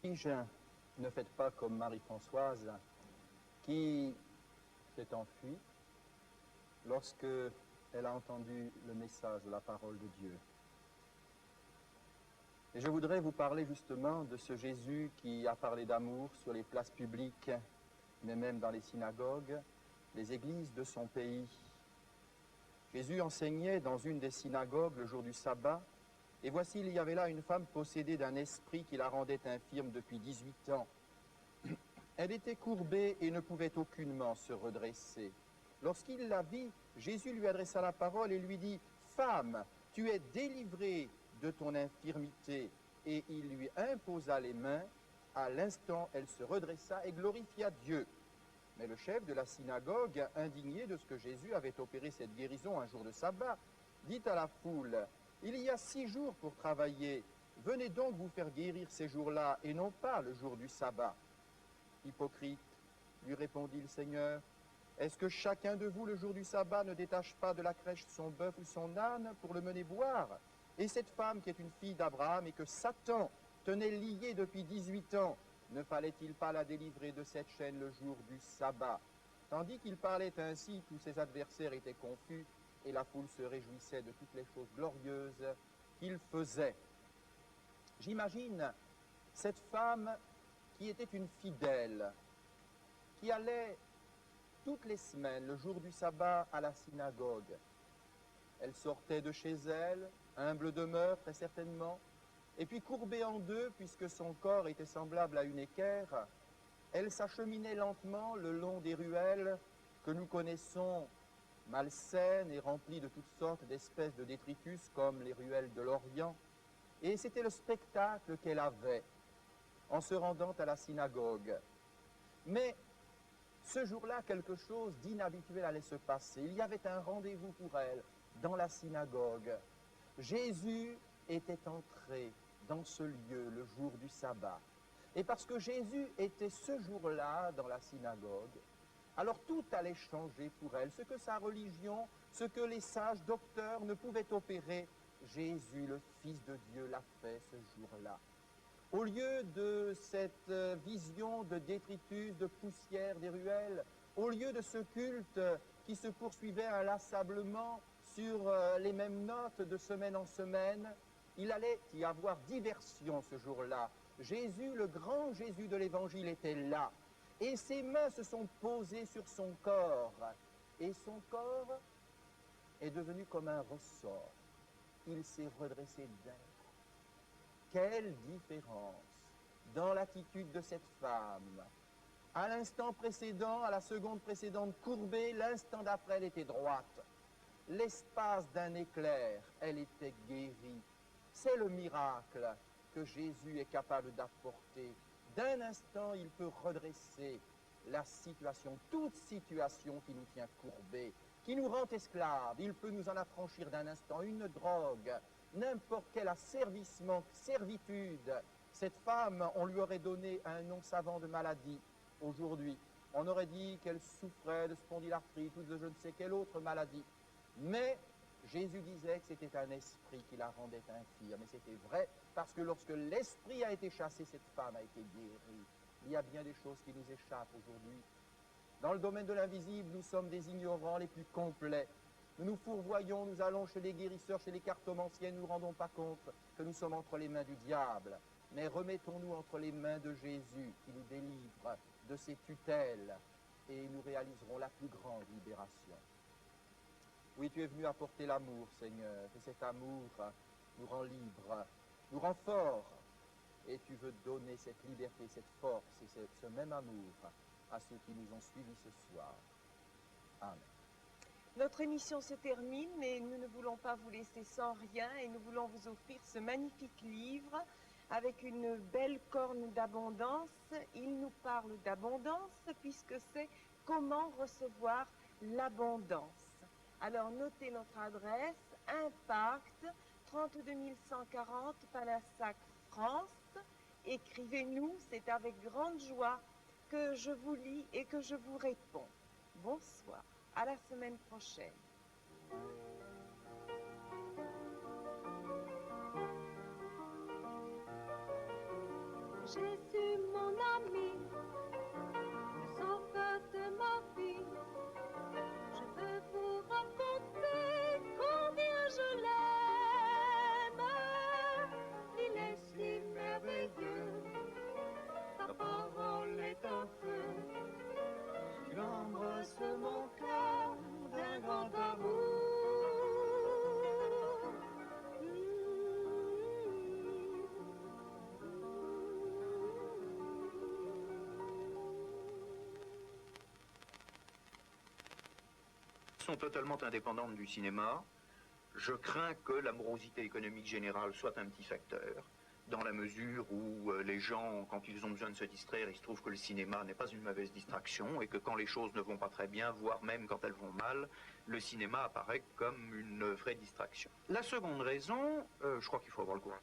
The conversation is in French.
oblige, ne faites pas comme Marie-Françoise qui s'est enfuie lorsque elle a entendu le message de la parole de Dieu. Et je voudrais vous parler justement de ce Jésus qui a parlé d'amour sur les places publiques, mais même dans les synagogues, les églises de son pays. Jésus enseignait dans une des synagogues le jour du sabbat, et voici, il y avait là une femme possédée d'un esprit qui la rendait infirme depuis 18 ans. Elle était courbée et ne pouvait aucunement se redresser. Lorsqu'il la vit, Jésus lui adressa la parole et lui dit « Femme, tu es délivrée de ton infirmité. » Et il lui imposa les mains. À l'instant, elle se redressa et glorifia Dieu. Mais le chef de la synagogue, indigné de ce que Jésus avait opéré cette guérison un jour de sabbat, dit à la foule « Il y a 6 jours pour travailler. Venez donc vous faire guérir ces jours-là et non pas le jour du sabbat. » Hypocrite, lui répondit le Seigneur, est-ce que chacun de vous, le jour du sabbat, ne détache pas de la crèche son bœuf ou son âne pour le mener boire? Et cette femme qui est une fille d'Abraham et que Satan tenait liée depuis 18 ans, ne fallait-il pas la délivrer de cette chaîne le jour du sabbat? Tandis qu'il parlait ainsi, tous ses adversaires étaient confus et la foule se réjouissait de toutes les choses glorieuses qu'il faisait. J'imagine cette femme qui était une fidèle, qui allait toutes les semaines, le jour du sabbat, à la synagogue. Elle sortait de chez elle, humble demeure très certainement, et puis courbée en deux, puisque son corps était semblable à une équerre, elle s'acheminait lentement le long des ruelles que nous connaissons malsaines et remplies de toutes sortes d'espèces de détritus, comme les ruelles de l'Orient. Et c'était le spectacle qu'elle avait en se rendant à la synagogue. Mais ce jour-là, quelque chose d'inhabituel allait se passer. Il y avait un rendez-vous pour elle dans la synagogue. Jésus était entré dans ce lieu le jour du sabbat. Et parce que Jésus était ce jour-là dans la synagogue, alors tout allait changer pour elle. Ce que sa religion, ce que les sages docteurs ne pouvaient opérer, Jésus, le Fils de Dieu, l'a fait ce jour-là. Au lieu de cette vision de détritus, de poussière des ruelles, au lieu de ce culte qui se poursuivait inlassablement sur les mêmes notes de semaine en semaine, il allait y avoir diversion ce jour-là. Jésus, le grand Jésus de l'Évangile, était là. Et ses mains se sont posées sur son corps. Et son corps est devenu comme un ressort. Il s'est redressé d'un coup. Quelle différence dans l'attitude de cette femme. À l'instant précédent, à la seconde précédente courbée, l'instant d'après, elle était droite. L'espace d'un éclair, elle était guérie. C'est le miracle que Jésus est capable d'apporter. D'un instant, il peut redresser la situation, toute situation qui nous tient courbés, qui nous rend esclaves. Il peut nous en affranchir d'un instant. Une drogue, n'importe quel asservissement, servitude. Cette femme, on lui aurait donné un nom savant de maladie aujourd'hui. On aurait dit qu'elle souffrait de spondylarthrite ou de je ne sais quelle autre maladie. Mais Jésus disait que c'était un esprit qui la rendait infirme. Et c'était vrai, parce que lorsque l'esprit a été chassé, cette femme a été guérie. Il y a bien des choses qui nous échappent aujourd'hui. Dans le domaine de l'invisible, nous sommes des ignorants les plus complets. Nous nous fourvoyons, nous allons chez les guérisseurs, chez les cartomanciens, nous ne nous rendons pas compte que nous sommes entre les mains du diable. Mais remettons-nous entre les mains de Jésus qui nous délivre de ses tutelles et nous réaliserons la plus grande libération. Oui, tu es venu apporter l'amour, Seigneur, et cet amour nous rend libres, nous rend forts. Et tu veux donner cette liberté, cette force et ce même amour à ceux qui nous ont suivis ce soir. Amen. Notre émission se termine, mais nous ne voulons pas vous laisser sans rien et nous voulons vous offrir ce magnifique livre avec une belle corne d'abondance. Il nous parle d'abondance puisque c'est comment recevoir l'abondance. Alors notez notre adresse, Impact, 32 140 Panassac, France. Écrivez-nous, c'est avec grande joie que je vous lis et que je vous réponds. Bonsoir, à la semaine prochaine. Jésus sont totalement indépendantes du cinéma. Je crains que la morosité économique générale soit un petit facteur, dans la mesure où les gens, quand ils ont besoin de se distraire, il se trouve que le cinéma n'est pas une mauvaise distraction et que quand les choses ne vont pas très bien, voire même quand elles vont mal, le cinéma apparaît comme une vraie distraction. La seconde raison, je crois qu'il faut avoir le courage.